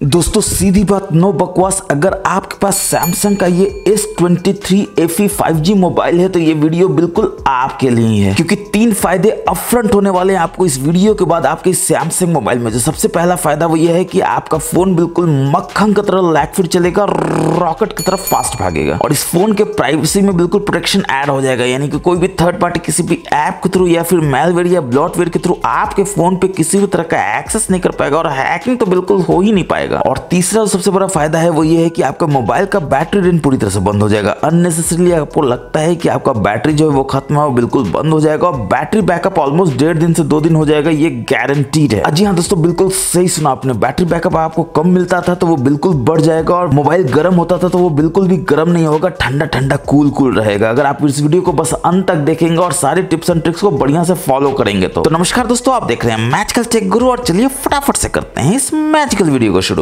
दोस्तों सीधी बात, नो बकवास। अगर आपके पास सैमसंग का ये S23 FE 5G मोबाइल है तो ये वीडियो बिल्कुल आपके लिए है, क्योंकि 3 फायदे अपफ्रंट होने वाले हैं आपको इस वीडियो के बाद आपके सैमसंग मोबाइल में। जो सबसे पहला फायदा वो ये है कि आपका फोन बिल्कुल मक्खन की तरह लैगफिट चलेगा, रॉकेट की तरफ फास्ट भागेगा, और इस फोन के प्राइवेसी में बिल्कुल प्रोटेक्शन ऐड हो जाएगा। यानी कि कोई भी थर्ड पार्टी किसी भी ऐप के थ्रू या फिर मेलवेयर या ब्लॉटवेयर के थ्रू आपके फोन पे किसी भी तरह का एक्सेस नहीं कर पाएगा, और हैकिंग तो बिल्कुल हो ही नहीं पाएगा। और तीसरा सबसे बड़ा फायदा है वो ये है कि आपका मोबाइल का बैटरी ड्रेन पूरी तरह से बंद हो जाएगा। अननेसेसरीली आपको लगता है कि आपका बैटरी जो है वो खत्म है, वो बिल्कुल बंद हो जाएगा, और बैटरी बैकअप ऑलमोस्ट 1.5 दिन से 2 दिन हो जाएगा, ये गारंटीड है। जी हाँ दोस्तों, बिल्कुल सही सुना आपने। बैटरी बैकअप आपको कम मिलता था तो वो बिल्कुल बढ़ जाएगा, और मोबाइल गर्म होता था तो वो बिल्कुल भी गर्म नहीं होगा, ठंडा ठंडा कूल कूल रहेगा। अगर आप इस वीडियो को बस अंत तक देखेंगे और सारे टिप्स एंड ट्रिक्स को बढ़िया से फॉलो करेंगे तो नमस्कार दोस्तों, आप देख रहे हैं मैजिकल टेक गुरु, और चलिए फटाफट से करते हैं इस मैजिकल वीडियो को शुरू।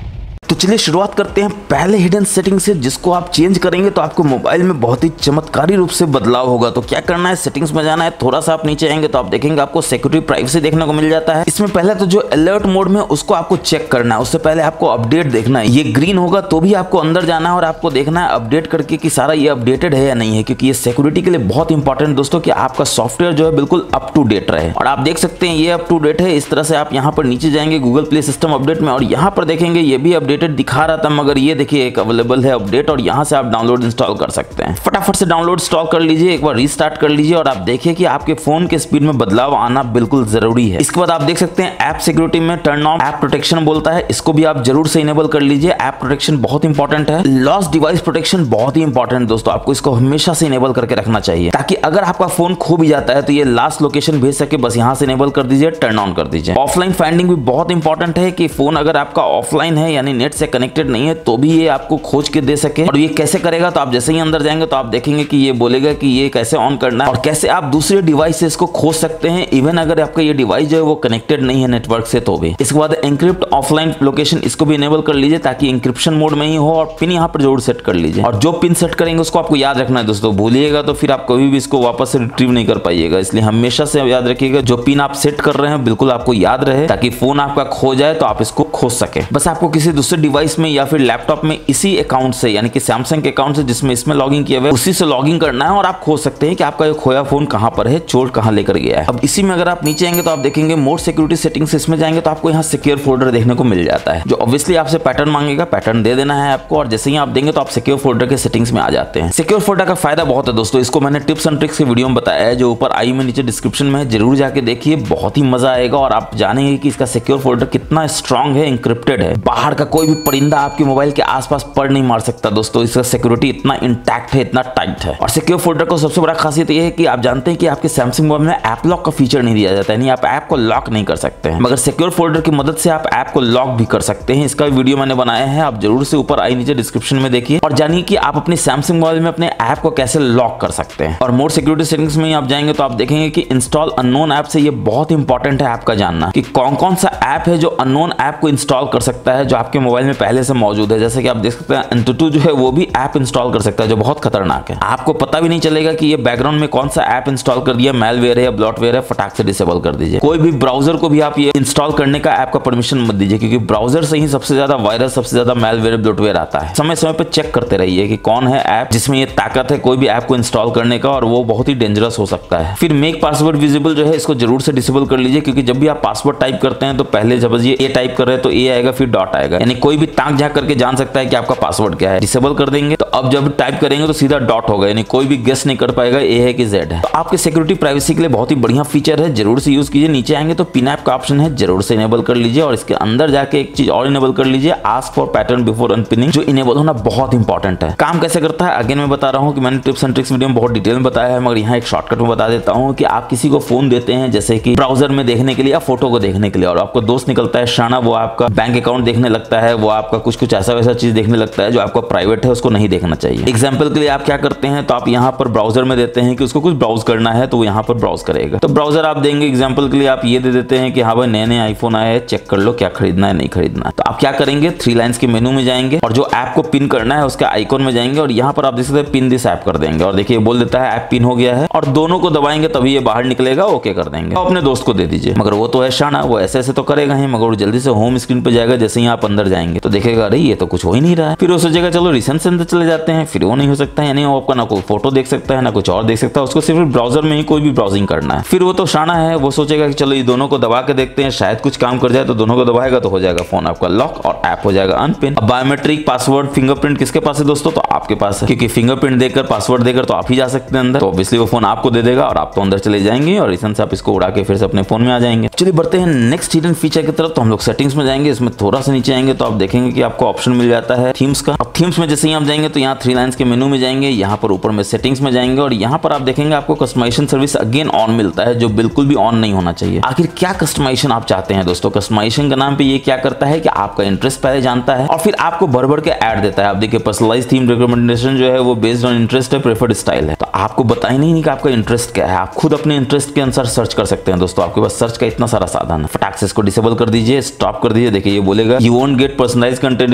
तो चलिए शुरुआत करते हैं पहले हिडन सेटिंग से, जिसको आप चेंज करेंगे तो आपको मोबाइल में बहुत ही चमत्कारी रूप से बदलाव होगा। तो क्या करना है, सेटिंग्स में जाना है, थोड़ा सा आप नीचे आएंगे तो आप देखेंगे आपको सिक्योरिटी प्राइवेसी देखने को मिल जाता है। इसमें पहले तो जो अलर्ट मोड में उसको आपको चेक करना है, उससे पहले आपको अपडेट देखना है। ये ग्रीन होगा तो भी आपको अंदर जाना है और आपको देखना है अपडेट करके कि सारा ये अपडेटेड है या नहीं है, क्योंकि ये सिक्योरिटी के लिए बहुत इंपॉर्टेंट दोस्तों कि आपका सॉफ्टवेयर जो है बिल्कुल अप टू डेट रहे। और आप देख सकते हैं ये अप टू डेट है। इस तरह से आप यहाँ पर नीचे जाएंगे गूगल प्ले सिस्टम अपडेट में, और यहाँ पर देखेंगे ये भी अपडेटेड दिखा रहा था, मगर ये देखिए एक अवेलेबल है अपडेट, और यहां से आप डाउनलोड इंस्टॉल कर सकते हैं। फटाफट से डाउनलोड इंस्टॉल कर लीजिए, एक बार रीस्टार्ट कर लीजिए, और आप देखिए कि आपके फोन के स्पीड में बदलाव आना बिल्कुल जरूरी है। इसके बाद आप देख सकते हैं ऐप सिक्योरिटी में टर्न ऑन ऐप प्रोटेक्शन बोलता है, इसको भी आप जरूर से इनेबल कर लीजिए। ऐप प्रोटेक्शन बहुत इंपॉर्टेंट है। लॉस्ट डिवाइस प्रोटेक्शन बहुत ही इंपॉर्टेंट दोस्तों, आपको इसको हमेशा से इनेबल करके रखना चाहिए, ताकि अगर आपका फोन खो भी जाता है तो ये लास्ट लोकेशन भेज सके, बस यहां से इनेबल कर दीजिए, टर्न ऑन कर दीजिए। ऑफलाइन फाइंडिंग भी बहुत इंपॉर्टेंट है कि फोन अगर आपका ऑफलाइन है यानी नेट से कनेक्टेड नहीं है तो भी ये आपको खोज के दे सके। और ये कैसे करेगा, तो आप जैसे ही अंदर जाएंगे तो आप देखेंगे कि ये बोलेगा कि ये कैसे ऑन करना है और कैसे आप दूसरे डिवाइस से इसको खोज सकते हैं, इवन अगर आपका ये डिवाइस जो है वो कनेक्टेड नहीं है नेटवर्क से तो भी। इसके बाद एनक्रिप्ट ऑफलाइन लोकेशन, इसको भी इनेबल कर लीजिए ताकि इंक्रिप्शन मोड में ही हो, और पिन यहाँ पर जरूर सेट कर लीजिए। और जो पिन सेट करेंगे उसको आपको याद रखना है दोस्तों, भूलिएगा तो फिर आप कभी भी इसको वापस से रिट्रीव नहीं कर पाइएगा, इसलिए हमेशा से याद रखिएगा जो पिन आप सेट कर रहे हैं बिल्कुल आपको याद रहे, ताकि फोन आपका खो जाए तो आप इसको खोज सके। बस आपको किसी दूसरे डिवाइस में या फिर लैपटॉप में इसी अकाउंट से यानी कि सैमसंग के अकाउंट से जिसमें इसमें लॉगिन किया हुआ है उसी से लॉगिन करना है, और आप खोज सकते हैं कि आपका ये खोया फोन कहां पर है, चोर कहां लेकर गया है। अब इसी में अगर आप नीचे आएंगे तो आप देखेंगे मोर सिक्योरिटी सेटिंग्स, इसमें जाएंगे तो आपको यहाँ सिक्योर फोल्डर देखने को मिल जाता है, जो ऑब्वियसली आपसे पैटर्न मांगेगा, पैटर्न दे देना है आपको, और जैसे ही आप देंगे तो आप सिक्योर फोल्डर के सेटिंग्स में आ जाते हैं। सिक्योर फोल्डर का फायदा बहुत है दोस्तों, इसको मैंने टिप्स एंड ट्रिक्स के वीडियो में बताया है, जो ऊपर आई में नीचे डिस्क्रिप्शन में है, जरूर जाके देखिए, बहुत ही मजा आएगा, और आप जानेंगे कि इसका सिक्योर फोल्डर कितना स्ट्रॉन्ग है, इंक्रिप्टेड है, बाहर का कोई भी परिंदा आपके मोबाइल के आसपास पढ़ नहीं मार सकता दोस्तों, इसका सिक्योरिटी इतना इंटैक्ट है, इतना टाइट है। और सिक्योर फोल्डर को सबसे बड़ा खासियत ये है कि आप जानते हैं कि आपके सैमसंग मोबाइल में ऐप लॉक का फीचर नहीं दिया जाता है, यानी आप ऐप को लॉक नहीं कर सकते हैं, मगर सिक्योर फोल्डर की मदद से आप ऐप को लॉक भी कर सकते हैं। इसका वीडियो मैंने बनाया है, आप जरूर से ऊपर आई नीचे डिस्क्रिप्शन में देखिए और जानिए कि आप अपने सैमसंग मोबाइल में अपने ऐप को कैसे लॉक कर सकते हैं। और मोर सिक्योरिटी सेटिंग्स में आप जाएंगे तो आप देखेंगे कि इंस्टॉल अननोन ऐप से, ये बहुत इंपॉर्टेंट है ऐप का जानना कि कौन कौन सा ऐप है जो अननोन ऐप को इंस्टॉल कर सकता है, जो आपके मोबाइल में पहले से मौजूद है। जैसे कि आप देख सकते हैं Antutu जो है वो भी ऐप इंस्टॉल कर सकता है, जो बहुत खतरनाक है, आपको पता भी नहीं चलेगा कि ये बैकग्राउंड में कौन सा ऐप इंस्टॉल कर दिया, मेलवेयर है या ब्लॉटवेयर है, फटाक से डिसेबल कर दीजिए। कोई भी ब्राउजर को भी आप ये इंस्टॉल करने का ऐप का परमिशन मत दीजिए, क्योंकि ब्राउजर से ही सबसे ज्यादा वायरस, सबसे ज्यादा मेलवेयर ब्लॉटवेयर आता है। समय समय पे चेक करते रहिए कि कौन है ऐप जिसमें ये ताकत है कोई भी ऐप को इंस्टॉल करने का, और वो बहुत ही डेंजरस हो सकता है। फिर मेक पासवर्ड विजिबल जो है इसको जरूर से डिसेबल कर लीजिए, क्योंकि जब भी आप पासवर्ड टाइप करते हैं तो पहले जब ये ए टाइप कर रहे हैं तो ए आएगा फिर डॉट आएगा, यानी कोई भी ताक झांक करके जान सकता है कि आपका पासवर्ड क्या है। डिसेबल कर देंगे तो अब जब टाइप करेंगे तो सीधा डॉट होगा, यानी कोई भी गेस नहीं कर पाएगा ए है कि जेड है। तो आपके सिक्योरिटी प्राइवेसी के लिए बहुत ही बढ़िया फीचर है, जरूर से यूज कीजिए। नीचे आएंगे तो पिन ऐप का ऑप्शन है, जरूर से इनेबल कर लीजिए, और इसके अंदर जाके एक चीज और इनेबल कर लीजिए, ask for pattern before unpinning, जो इनेबल होना बहुत इंपॉर्टेंट है। काम कैसे करता है अगेन मैं बता रहा हूँ कि मैंने टिप्स एंड ट्रिक्स वीडियो में बहुत डिटेल में बताया है, मगर यहाँ एक शॉर्टकट में बता देता हूँ कि आप किसी को फोन देते हैं जैसे कि ब्राउजर में देखने के लिए या फोटो को देखने के लिए, और आपको दोस्त निकलता है शाना, वो आपका बैंक अकाउंट देखने लगता है, वो आपका कुछ कुछ ऐसा वैसा चीज देखने लगता है जो आपका प्राइवेट है, उसको नहीं देखना चाहिए। एग्जाम्पल के लिए आप क्या करते हैं, तो आप यहाँ पर ब्राउजर में देते हैं कि उसको कुछ ब्राउज करना है, तो वो यहाँ पर ब्राउज करेगा। तो ब्राउजर आप देंगे, एग्जाम्पल के लिए आप ये दे देते हैं कि हाँ भाई नए नए आईफोन आए हैं, चेक कर लो क्या खरीदना है नहीं खरीदना है। तो आप क्या करेंगे, 3 लाइन्स के मेनू में जाएंगे और जो ऐप को पिन करना है उसके आइकॉन में जाएंगे और यहाँ पर आप देख सकते हैं पिन दिस ऐप कर देंगे और देखिए बोल देता है ऐप पिन हो गया है, और दोनों को दबाएंगे तभी ये बाहर निकलेगा, ओके कर देंगे। तो अपने दोस्त को दे दीजिए, मगर वो तो है शाना, वो ऐसे ऐसे तो करेगा ही, मगर वो जल्दी से होम स्क्रीन पे जाएगा। जैसे ही आप अंदर जाएंगे तो देखेगा अरे ये तो कुछ हो ही नहीं रहा है, फिर वो सोचेगा चलो रिसेंट से अंदर चले जाते हैं, फिर वो नहीं हो सकता है, यानी वो आपका ना कोई फोटो देख सकता है ना कुछ और देख सकता है, उसको सिर्फ ब्राउजर में ही कोई भी ब्राउजिंग करना है। फिर वो तो शाना है, वो सोचेगा कि चलो ये दोनों को दबा के देखते हैं, शायद कुछ काम कर जाए, तो दोनों को दबाएगा तो हो जाएगा फोन आपका लॉक और ऐप हो जाएगा अनपिन। अब बायोमेट्रिक पासवर्ड फिंगरप्रिंट किसके पास है दोस्तों, तो आपके पास है, क्योंकि फिंगरप्रिंट देकर पासवर्ड देकर तो आप ही जा सकते हैं अंदर, तो ऑब्वियसली वो फोन आपको दे देगा और आप तो अंदर चले जाएंगे और रिसेंट से आप इसको उड़ा के फिर से अपने फोन में आ जाएंगे। चलिए बढ़ते हैं नेक्स्ट हिडन फीचर की तरफ। तो हम लोग सेटिंग्स में जाएंगे, इसमें थोड़ा सा नीचे आएंगे तो आप देखेंगे कि आपको ऑप्शन मिल जाता है थीम्स का। अब थीम्स में जैसे ही आप जाएंगे तो यहाँ 3 लाइन्स के मेनू में जाएंगे, यहाँ पर ऊपर में सेटिंग्स में जाएंगे और यहाँ पर आप देखेंगे आपको कस्टमाइजेशन सर्विस अगेन ऑन मिलता है, जो बिल्कुल भी ऑन नहीं होना चाहिए। आखिर क्या कस्टमाइजेशन आप चाहते हैं दोस्तों, कस्टमाइजेशन के नाम पे ये क्या करता है कि आपका इंटरेस्ट पहले जानता है और फिर आपको भर भर के ऐड देता है। आप देखिए पर्सनलाइज्ड थीम रिकमेंडेशन जो है वो बेस्ड ऑन इंटरेस्ट है, प्रेफर्ड स्टाइल है, तो आपको बता ही नहीं कि आपका इंटरेस्ट क्या है, आप खुद अपने इंटरेस्ट के अनुसार सर्च कर सकते हैं दोस्तों। आपके पास सर्च का इतना सारा साधन है। फटाक से इसको डिसेबल कर दीजिए, स्टॉप कर दीजिए। देखिए ये बोलेगा you won't get personalised content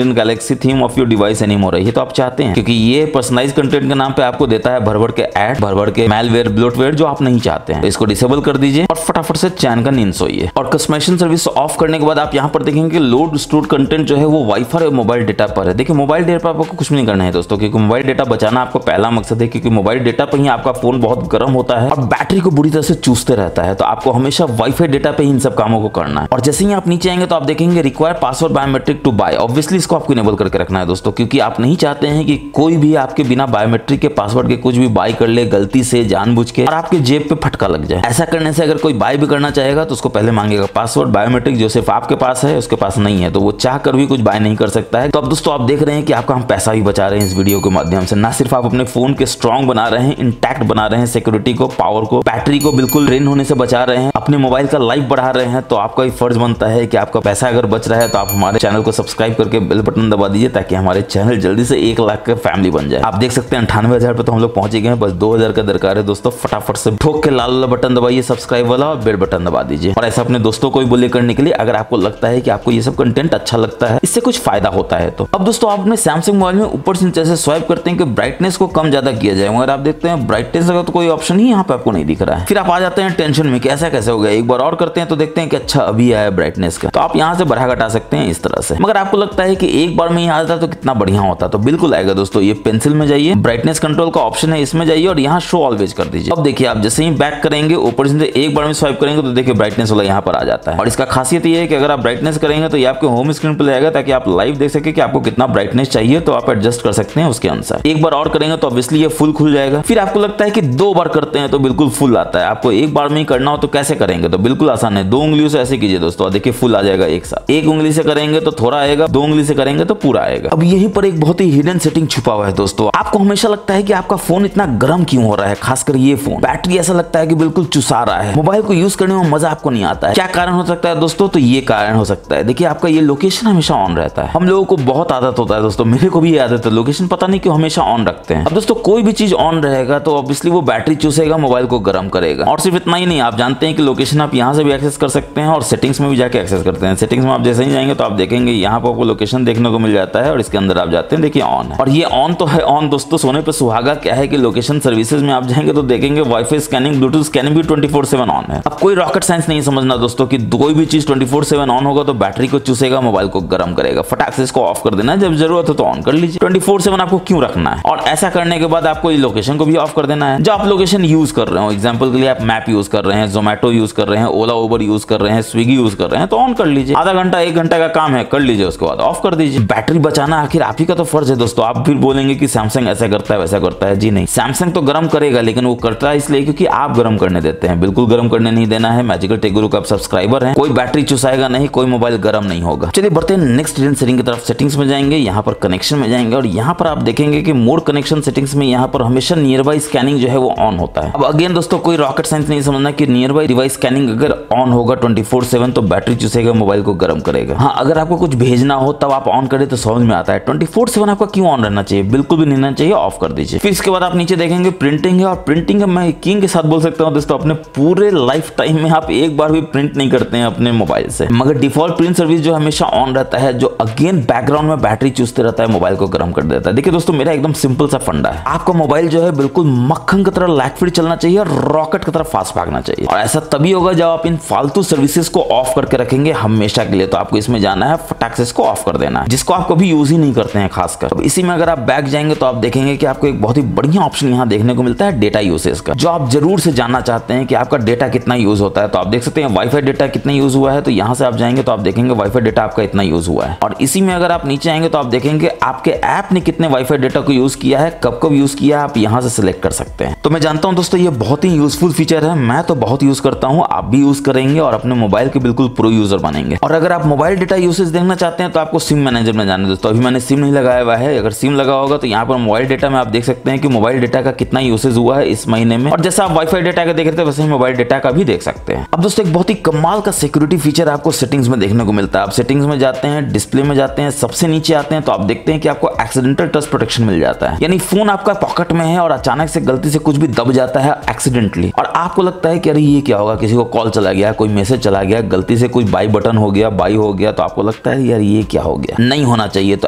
in Galaxy theme of your device anymore. ये तो आप चाहते हैं, क्योंकि ये पर्सनलाइज्ड कंटेंट के नाम पे आपको देता है भर भर के ऐड, भर भर के मैलवेयर ब्लोटवेयर जो आप नहीं चाहते हैं। तो इसको डिसेबल कर दीजिए और फटाफट से चैन का नींद सोइए। और कस्टमाइजेशन सर्विस ऑफ करने के बाद आप यहाँ पर देखेंगे लोड स्टोर्ड कंटेंट जो है वो वाईफाई और मोबाइल डेटा पर है। देखिए मोबाइल डेटा पर आपको कुछ नहीं करना है दोस्तों, क्योंकि मोबाइल डेटा बचाना आपको पहला मकसद है, क्योंकि मोबाइल डेटा पर ही आपका फोन बहुत गर्म होता है और बैटरी को बुरी तरह से चूसते रहता है। तो आपको हमेशा वाईफाई डेटा पे ही इन सब कामों को करना है। और जैसे ही आप नीचे आएंगे तो आप देखेंगे require password biometric to buy. Obviously इसको आपको इनेबल करके रखना है दोस्तों, क्योंकि आप नहीं चाहते हैं कि कोई भी आपके बिना बायोमेट्रिक के पासवर्ड के कुछ भी बाय कर ले गलती से जानबूझ के और आपके जेब पे फटका लग जाए। ऐसा करने से अगर कोई बाय भी करना चाहेगा तो उसको पहले मांगेगा पासवर्ड बायोमेट्रिक, जो सिर्फ आपके पास है उसके पास नहीं है, तो वो चाह कर भी कुछ बाय नहीं कर सकता है। तो अब दोस्तों आप देख रहे हैं कि आपका हम पैसा भी बचा रहे हैं इस वीडियो के माध्यम से। ना सिर्फ आप अपने फोन के स्ट्रॉन्ग बना रहे हैं, इंटैक्ट बना रहे हैं, सिक्योरिटी को, पावर को, बैटरी को बिल्कुल ड्रेन होने से बचा रहे हैं, अपने मोबाइल का लाइफ बढ़ा रहे हैं। तो आपका फर्ज बनता है कि आपका पैसा अगर बच रहा है तो आप हमारे चैनल को सब्सक्राइब करके बेल बटन दबा दीजिए, ताकि हमारे चैनल जल्दी से 1 लाख का फैमिली बन जाए। आप देख सकते हैं 98,000 पे तो हम लोग पहुंच गए हैं, बस 2,000 का दरकार है दोस्तों। फटाफट से ठोक के लाल वाला बटन दबाइए सब्सक्राइब वाला और बेल बटन दबा दीजिए। और ऐसा अपने दोस्तों को भी बोले करने के लिए, अगर आपको लगता है कि आपको ये सब कंटेंट अच्छा लगता है, इससे कुछ फायदा होता है। तो अब दोस्तों आप अपने सैमसंग मोबाइल में ऊपर से नीचे से स्वाइप करते हैं कि ब्राइटनेस को कम ज्यादा किया जाए, मगर आप देखते हैं ब्राइटनेस का तो कोई ऑप्शन ही यहाँ पे आपको नहीं दिख रहा है। फिर आप आ जाते हैं टेंशन में कि ऐसा कैसे हो गया। एक बार और करते हैं तो देखते हैं कि अच्छा अभी आया ब्राइटनेस का, तो आप यहाँ से बढ़ा घटा सकते हैं इस तरह से। मगर आपको लगता है कि एक बार में ही आ जाता तो कितना बढ़िया होता, तो बिल्कुल आएगा दोस्तों। ये पेंसिल में जाइए, ब्राइटनेस कंट्रोल का ऑप्शन है, इसमें जाइए और यहाँ शो ऑलवेज कर दीजिए। अब देखिए आप जैसे ही बैक करेंगे ऊपर से एक बार में स्वाइप करेंगे तो देखिए ब्राइटनेस वाला यहाँ पर आ जाता है। और इसका खासियत ये है कि अगर आप ब्राइटनेस करेंगे तो ये आपके होम स्क्रीन पर जाएगा, ताकि आप लाइव देख सके कि आपको कितना ब्राइटनेस चाहिए, तो आप एडजस्ट कर सकते हैं उसके अनुसार। एक बार और करेंगे तो ऑब्वियसली ये फुल खुल जाएगा। फिर आपको लगता है कि 2 बार करते हैं तो बिल्कुल फुल आता है, आपको एक बार में ही करना हो तो कैसे करेंगे, तो बिल्कुल आसान है। 2 उंगलियों से ऐसे कीजिए दोस्तों, देखिए फुल आ जाएगा एक साथ। 1 उंगली से करेंगे तो थोड़ा आएगा, 2 उंगली से करेंगे तो पूरा आएगा। अब यहीं पर एक बहुत ही हिडन सेटिंग छुपा हुआ है दोस्तों। आपको हमेशा लगता है कि आपका फोन इतना गर्म क्यों हो रहा है, खासकर ये फोन बैटरी ऐसा लगता है कि बिल्कुल चुसा रहा है, मोबाइल को यूज करने में मजा आपको नहीं आता है। क्या कारण हो सकता है दोस्तों, तो ये कारण हो सकता है, देखिए आपका ये लोकेशन हमेशा ऑन रहता है। हम लोगों को बहुत आदत होता है दोस्तों, मेरे को भी ये आदत है, लोकेशन पता नहीं क्यों हमेशा ऑन रखते हैं। अब दोस्तों कोई भी चीज ऑन रहेगा तो ऑब्वियसली वो बैटरी चूसेगा, मोबाइल को गर्म करेगा। और सिर्फ इतना ही नहीं, आप जानते हैं कि लोकेशन आप यहाँ से भी एक्सेस कर सकते हैं और सेटिंग्स में भी जाके एक्सेस करते हैं। सेटिंग्स में आप जैसे ही जाएंगे तो आप देखेंगे यहाँ पर आपको लोकेशन देखने को मिल जाता है और इसके अंदर आप जाते हैं, देखिए ऑन है। और ये ऑन तो है ऑन दोस्तों, सोने पे सुहागा क्या है कि लोकेशन सर्विसेज में आप जाएंगे तो देखेंगे वाईफाई स्कैनिंग, ब्लूटूथ स्कैनिंग भी 24/7 ऑन है। अब कोई रॉकेट साइंस नहीं समझना दोस्तों कि कोई भी चीज 24/7 ऑन होगा तो बैटरी को चूसेगा, मोबाइल को गर्म करेगा। फटाक से इसको ऑफ कर देना, जब जरूरत है तो ऑन कर लीजिए। 24/7 आपको क्यों रखना है? और ऐसा करने के बाद आपको लोकेशन को भी ऑफ कर देना है। जो आप लोकेशन यूज कर रहे हो, एग्जांपल के लिए आप मैप यूज कर रहे हैं, जोमेटो यूज कर रहे हैं, ओला उबर यूज कर रहे हैं, स्विगी यूज कर रहे हैं, तो ऑन कर लीजिए। आधा घंटा 1 घंटा का काम है, कर लीजिए, उसके बाद ऑफ कर दीजिए। बैटरी बचाना आखिर आप ही का तो फर्ज है दोस्तों। आप फिर बोलेंगे कि सैमसंग ऐसा करता है वैसा करता है, जी नहीं, सैमसंग तो गर्म करेगा, लेकिन वो करता है इसलिए क्योंकि आप गर्म करने देते हैं। बिल्कुल गर्म करने नहीं देना है। मैजिकल टेक गुरु का आप सब्सक्राइबर हैं, कोई बैटरी चुसाएगा नहीं, कोई मोबाइल गर्म नहीं होगा। चलिए बढ़ते हैं नेक्स्ट हिडन सेटिंग की तरफ। सेटिंग्स में जाएंगे, यहाँ पर कनेक्शन में जाएंगे और यहाँ पर आप देखेंगे कि मोड कनेक्शन सेटिंग्स में यहाँ पर हमेशा नियर बाय स्कैनिंग जो है वो ऑन होता है। अब अगेन दोस्तों कोई रॉकेट साइंस नहीं समझना कि नियर बाय डिवाइस स्कैनिंग अगर ऑन होगा 24/7 तो बैटरी चूसेगा, मोबाइल को गर्म करेगा। हाँ, अगर आपको कुछ भेजना भेजना हो तब आप ऑन करें तो समझ में आता है। 24/7 आपका क्यों ऑन रहना चाहिए, बिल्कुल भी नहीं रहना चाहिए, ऑफ कर दीजिए। फिर इसके बाद आप नीचे देखेंगे प्रिंटिंग है, और प्रिंटिंग है मैं किंग के साथ बोल सकता हूँ दोस्तों, अपने पूरे लाइफ टाइम में आप एक बार भी प्रिंट नहीं करते हैं अपने मोबाइल से, मगर डिफॉल्ट प्रिंट सर्विस जो हमेशा ऑन रहता है, जो अगेन बैकग्राउंड में बैटरी चूसते रहता है, मोबाइल को गर्म कर देता है। देखिए दोस्तों, मेरा एकदम सिंपल सा फंडा है, आपका मोबाइल जो है बिल्कुल मक्खन की तरह लैग चलना चाहिए और रॉकेट की तरह फास्ट भागना चाहिए, और ऐसा तभी होगा जब आप इन फालतू सर्विसेज को ऑफ करके रखेंगे हमेशा के लिए। तो आपको इसमें जाना है, फटाक से इसको ऑफ कर देना है, जिसको आप कभी यूज ही नहीं करते हैं खासकर। अब इसी में अगर आप बैक जाएंगे तो आप देखेंगे कि आपको एक बहुत ही बढ़िया ऑप्शन यहाँ देखने को मिलता है, डेटा यूसेज का, जो आप जरूर से जानना चाहते हैं कि आपका डेटा कितना यूज होता है। तो आप देख सकते हैं वाईफाई डेटा कितना यूज हुआ है, तो यहाँ से आप जाएंगे तो आप देखेंगे वाईफाई डेटा आपका इतना यूज हुआ है। और इसी में अगर आप नीचे आएंगे तो आप देखेंगे आपके ऐप ने कितने वाईफाई डेटा को यूज किया है, कब कब यूज किया है, आप यहाँ से सिलेक्ट कर सकते हैं। तो मैं जानता हूँ दोस्तों ये बहुत ही यूजफुल फीचर है, मैं तो बहुत यूज करता हूँ, आप भी यूज करेंगे और अपने मोबाइल के बिल्कुल प्रो यूजर बनेंगे। और अगर आप मोबाइल डेटा यूसेज देखना चाहते हैं तो आपको सिम मैनेजर में जाना है दोस्तों। अभी मैंने सिम नहीं लगाया हुआ है, अगर सिम लगा होगा तो यहाँ पर मोबाइल डेटा में आप देख सकते हैं कि मोबाइल डेटा का कितना यूसेज हुआ है इस महीने में, और जैसा आप वाईफाई डेटा का देख रहे थे वैसे ही मोबाइल डेटा का भी देख सकते हैं। अब दोस्तों एक बहुत ही कमाल का सिक्योरिटी फीचर आपको सेटिंग्स में देखने को मिलता है। आप सेटिंग्स में जाते हैं, डिस्प्ले में जाते हैं, सबसे नीचे आते हैं तो आप देखते हैं कि आपको एक्सीडेंटल टच प्रोटेक्शन मिल जाता है, यानी फोन आपका पॉकेट में है और अचानक से गलती से कुछ भी दब जाता है एक्सीडेंटली, और आपको लगता है कि अरे ये क्या होगा, किसी को कॉल चला गया, कोई मैसेज चला गया, गलती से कुछ बाई बटन हो गया, बाई हो गया, तो आपको लगता है यार ये क्या हो गया, नहीं होना चाहिए। तो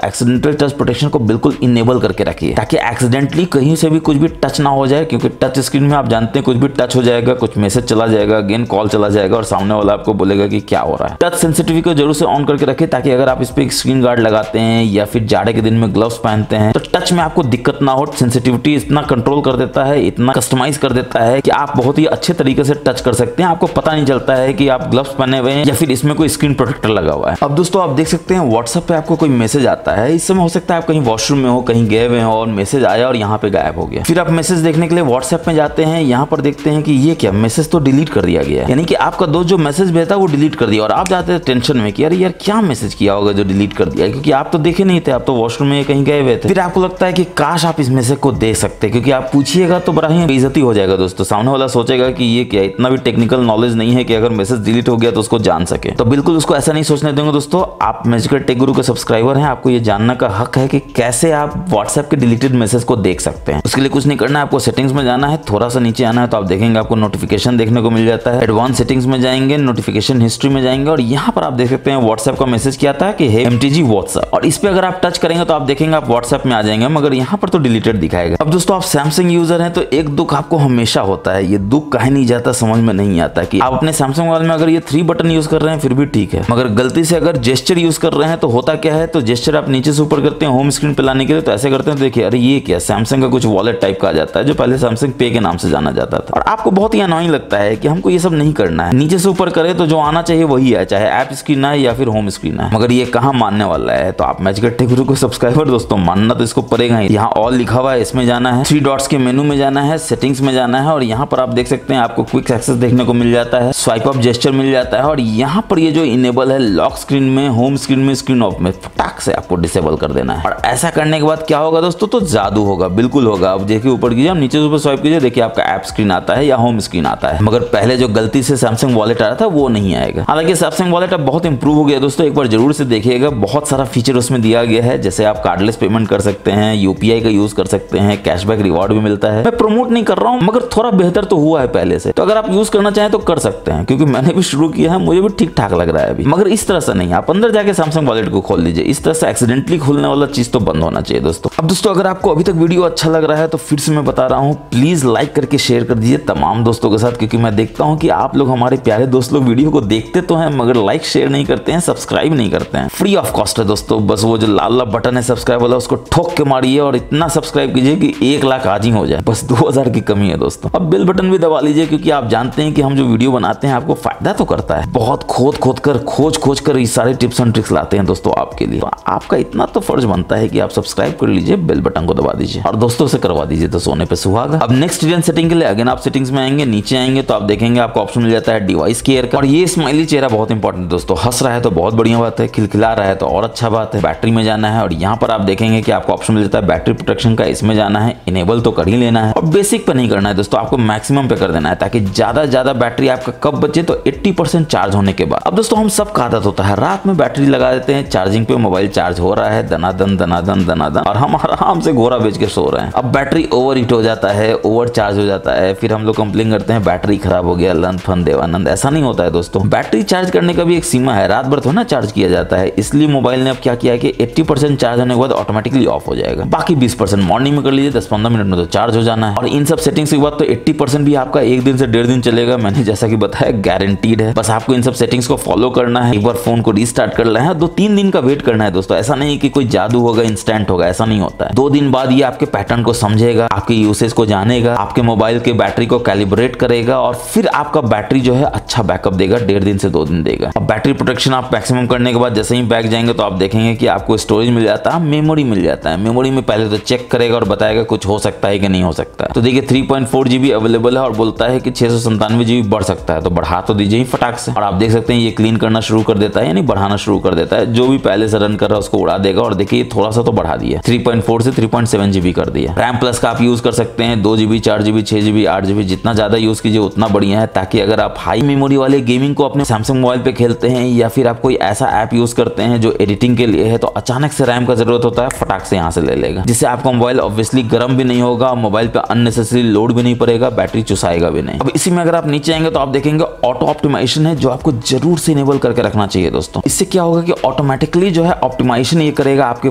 एक्सीडेंटल टच प्रोटेक्शन को बिल्कुल इनेबल करके रखिए ताकि एक्सीडेंटली कहीं से भी कुछ भी टच ना हो जाए, क्योंकि टच स्क्रीन में आप जानते हैं कुछ भी टच हो जाएगा, कुछ मैसेज चला जाएगा, अगेन कॉल चला जाएगा और सामने वाला आपको बोलेगा कि क्या हो रहा है। टच सेंसिटिविटी को जरूर से ऑन करके रखिए ताकि अगर आप इस पे स्क्रीन गार्ड लगाते हैं या फिर जाड़े के दिन में ग्लव्स पहनते हैं तो टच में आपको दिक्कत ना हो। सेंसिटिविटी इतना कंट्रोल कर देता है, इतना कस्टमाइज कर देता है कि आप बहुत ही अच्छे तरीके से टच कर सकते हैं, आपको पता नहीं चलता है कि आप ग्लव्स पहने हुए हैं या फिर इसमें कोई स्क्रीन प्रोटेक्टर लगा हुआ है। अब दोस्तों आप देख सकते हैं व्हाट्सएप पे आपको कोई मैसेज आता है, इस समय हो सकता है आप कहीं वॉशरूम में हो, कहीं गए हुए हो और मैसेज आया और यहाँ पे गायब हो गया। फिर आप मैसेज देखने के लिए व्हाट्सएप में जाते हैं, यहाँ पर देखते हैं कि ये क्या मैसेज तो डिलीट कर दिया गया, यानी कि आपका दोस्त जो मैसेज भेजा वो डिलीट कर दिया, और आप जाते हैं टेंशन में कि अरे यार क्या मैसेज किया होगा जो डिलीट कर दिया, क्योंकि आप तो देखे नहीं थे, आप तो वॉशरूम में कहीं गए हुए थे। फिर आपको लगता है कि काश आप इस मैसेज को देख सकते, क्योंकि आप पूछिएगा तो बड़ा ही बेइज्जती हो जाएगा दोस्तों, सामने वाला सोचेगा कि ये क्या, इतना भी टेक्निकल नॉलेज नहीं है कि अगर मैसेज डिलीट हो गया तो उसको जान सके। तो बिल्कुल उसको ऐसा नहीं सोचने देंगे दोस्तों। आप मैजिकल टेक गुरु के सब्सक्राइबर हैं, आपको ये जानना का हक है कि कैसे आप व्हाट्सएप के डिलीटेड मैसेज को देख सकते हैं। उसके लिए कुछ नहीं करना है, आपको सेटिंग्स में जाना है, थोड़ा सा नीचे आना है तो आप देखेंगे आपको नोटिफिकेशन देखने को मिल जाता है। एडवांस सेटिंग्स में जाएंगे, नोटिफिकेशन हिस्ट्री में जाएंगे और यहाँ पर आप देख सकते हैं व्हाट्सएप का मैसेज क्या था कि हे MTG व्हाट्सएप, और इस पे अगर आप टच करेंगे तो आप देखेंगे आप व्हाट्सएप में आ जाएंगे, मगर यहाँ पर तो डिलीटेड दिखाएगा। अब दोस्तों आप सैमसंग यूजर हैं तो एक दुख आपको हमेशा होता है, ये दुख कहीं नहीं जाता, समझ में नहीं आता कि आप अपने सैमसंग मोबाइल में अगर ये 3 बटन यूज कर रहे हैं फिर भी ठीक है, मगर गलती से अगर जेस्चर यूज कर रहे हैं तो होता क्या है, तो जेस्चर आप नीचे से ऊपर करते हैं होम स्क्रीन पे लाने के लिए, तो ऐसे करते हैं तो देखिए अरे ये क्या, सैमसंग का कुछ वॉलेट टाइप का आ जाता है जो पहले सैमसंग पे के नाम से जाना जाता था, और आपको बहुत ही अनोइंग लगता है कि हमको ये सब नहीं करना है, नीचे से ऊपर करे तो जो आना चाहिए वही है, चाहे ऐप स्क्रीन है या फिर होम स्क्रीन है, मगर ये कहाँ मानने वाला है। तो आप मैजिकल टेक गुरु को सब्सक्राइबर दोस्तों मानना तो इसको पड़ेगा ही। यहाँ ऑल लिखा हुआ है, इसमें जाना है, 3 डॉट्स के मेनू में जाना है, सेटिंग्स में जाना है, और यहाँ पर आप देख सकते हैं आपको क्विक एक्सेस देखने को मिल जाता है, स्वाइप अप जेस्चर मिल जाता है, और यहाँ पर ये जो इनेबल है लॉक स्क्रीन में, होम स्क्रीन में, स्क्रीन ऑफ में, फटाक से आपको डिसेबल कर देना है। और ऐसा करने के बाद क्या होगा दोस्तों, तो जादू होगा, बिल्कुल होगा। अब देखिए ऊपर कीजिए, नीचे से ऊपर स्वाइप कीजिए, देखिए आपका ऐप स्क्रीन आता है या होम स्क्रीन आता है, मगर पहले जो गलती से सैमसंग वॉलेट आ रहा था वो नहीं आएगा। हालांकि सैमसंग वॉलेट अब बहुत इंप्रूव हो गया दोस्तों, एक बार जरूर से देखिएगा, बहुत सारा फीचर उसमें दिया गया है, जैसे आप कार्डलेस पेमेंट कर सकते हैं, यूपीआई का यूज कर सकते हैं, कैशबैक रिवॉर्ड भी मिलता है। मैं प्रमोट नहीं कर रहा हूँ, मगर थोड़ा बेहतर तो हुआ है पहले से, तो अगर आप यूज करना चाहें तो कर सकते हैं, क्योंकि मैंने भी शुरू किया है, मुझे भी ठीक ठाक लग रहा है अभी, मगर इस तरह से नहीं, आप अंदर जाके सैमसंग वॉलेट को खोल लीजिए, इस तरह से एक्सीडेंटली खोलने वाला चीज तो बंद होना चाहिए दोस्तों। अब दोस्तों अगर आपको अभी तक वीडियो अच्छा लग रहा है तो फिर से मैं बता रहा हूँ, प्लीज लाइक करके शेयर कर दीजिए तमाम दोस्तों के साथ, क्योंकि मैं देखता हूँ कि आप लोग, हमारे प्यारे दोस्त लोग वीडियो को देखते तो हैं मगर लाइक शेयर नहीं करते हैं, सब्सक्राइब नहीं करते हैं। फ्री ऑफ कॉस्ट है दोस्तों, बस वो जो लाल लाल बटन है सब्सक्राइब वाला उसको ठोक के मारिए और इतना सब्सक्राइब कीजिए कि 1 लाख आज ही हो जाए, बस 2000 की कमी है दोस्तों। अब बेल बटन भी दबा लीजिए, क्योंकि आप जानते हैं कि हम जो वीडियो बनाते हैं आपको फायदा तो करता है, बहुत खोज कर ये सारे टिप्स एंड ट्रिक्स लाते हैं दोस्तों आपके लिए, तो आपका इतना तो फर्ज बनता है कि आप सब्सक्राइब कर लीजिए, बेल बटन को दबा दीजिए और दोस्तों से करवा दीजिए, तो सोने पे सुहागा। अब नेक्स्ट डिजाइन सेटिंग के लिए अगेन आप सेटिंग्स में आएंगे, नीचे आएंगे तो आप देखेंगे आपको ऑप्शन मिल जाता है डिवाइस केयर का, और ये स्माइली चेहरा बहुत इंपॉर्टेंट है दोस्तों, हंस रहा है तो बहुत बढ़िया बात है, खिलखिला रहा है तो और अच्छा बात है। बैटरी में जाना है और यहाँ पर आप देखेंगे कि आपको ऑप्शन मिल जाता है बैटरी प्रोटेक्शन का, इसमें जाना है, इनेबल तो कर ही लेना है, और बेसिक पे नहीं करना है दोस्तों, आपको मैक्सिमम पे कर देना है, ताकि ज्यादा बैटरी आपका कब बचे, तो 80% चार्ज होने के बाद। अब दोस्तों हम सब का आदत होता है रात में बैटरी लगा देते हैं चार्जिंग पे, मोबाइल चार्ज हो रहा है दनादन दनादन दनादन, और हम आराम से घोड़ा बेच के सो रहे हैं। अब बैटरी ओवर हीट हो जाता है, ओवर चार्ज हो जाता है, फिर हम लोग कंप्लेन करते हैं बैटरी खराब हो गया, लन फन देवानंद। ऐसा नहीं होता है दोस्तों, बैटरी चार्ज करने का भी एक सीमा है, रात भर तो ना चार्ज किया जाता है। इसलिए मोबाइल ने अब क्या किया कि 80% चार्ज होने के बाद ऑटोमेटिकली ऑफ हो जाएगा, बाकी 20% मॉर्निंग में कर लीजिए, 10-15 मिनट में तो चार्ज हो जाना है। और इन सब सेटिंग्स के बाद तो 80% भी आपका 1 दिन से 1.5 दिन चलेगा, मैंने जैसा कि बताया गारंटीड है। बस आपको इन सब सेटिंग्स को फॉलो करना है, एक बार फोन को रीस्टार्ट करना है, 2-3 दिन का वेट करना है दोस्तों। ऐसा नहीं कि कोई जादू होगा, इंस्टेंट होगा, ऐसा नहीं होता है। 2 दिन बाद ये आपके पैटर्न को समझेगा, आपके यूसेज को जानेगा, आपके मोबाइल के बैटरी को कैलिब्रेट करेगा, और फिर आपका बैटरी जो है अच्छा बैकअप देगा, 1.5 दिन से 2 दिन देगा। अब बैटरी प्रोटेक्शन आप मैक्सिमम करने के बाद जैसे ही बैक जाएंगे तो आप देखेंगे कि आपको स्टोरेज मिल जाता है, मेमोरी मिल जाता है। मेमोरी में पहले तो चेक करेगा और बताएगा कुछ हो सकता है कि नहीं हो सकता है। तो देखिए 3.4 GB अवेलेबल है और बोलता है कि 697 GB बढ़ सकता है, तो बढ़ा तो दीजिए ही फटाक से। और आप देख सकते हैं ये क्लीन करना शुरू कर देता है, यानी बढ़ाना शुरू कर देता है। जो भी पहले से रन कर रहा है उसको उड़ा देगा। और देखिए थोड़ा सा तो बढ़ा दिया, 3.4 से 3.7 GB कर दिया। रैम प्लस का आप यूज कर सकते हैं, 2 GB 4 GB 6 GB 8 GB, जितना ज्यादा यूज कीजिए उतना बढ़िया है, ताकि अगर आप हाई मेमोरी वाले गेमिंग को अपने सैमसंग मोबाइल पे खेलते हैं या फिर आप कोई ऐसा ऐप यूज करते हैं जो एडिटिंग के लिए है, तो अचानक से रैम का जरूरत होता है, फटाक से यहाँ से ले लेगा, जिससे आपका मोबाइल ऑब्वियसली गर्म भी नहीं होगा, मोबाइल पे अननेसेसरी लोड भी नहीं पड़ेगा, बैटरी चुसाएगा भी नहीं। अब इसी में अगर आप नीचे आएंगे तो आप देखेंगे ऑटो ऑप्टिमाइजेशन है, जो आपको जरूर से इनेबल करके रखना चाहिए दोस्तों। इससे क्या होगा कि ऑटोमेटिकली जो है ऑप्टिमाइजेशन ये करेगा आपके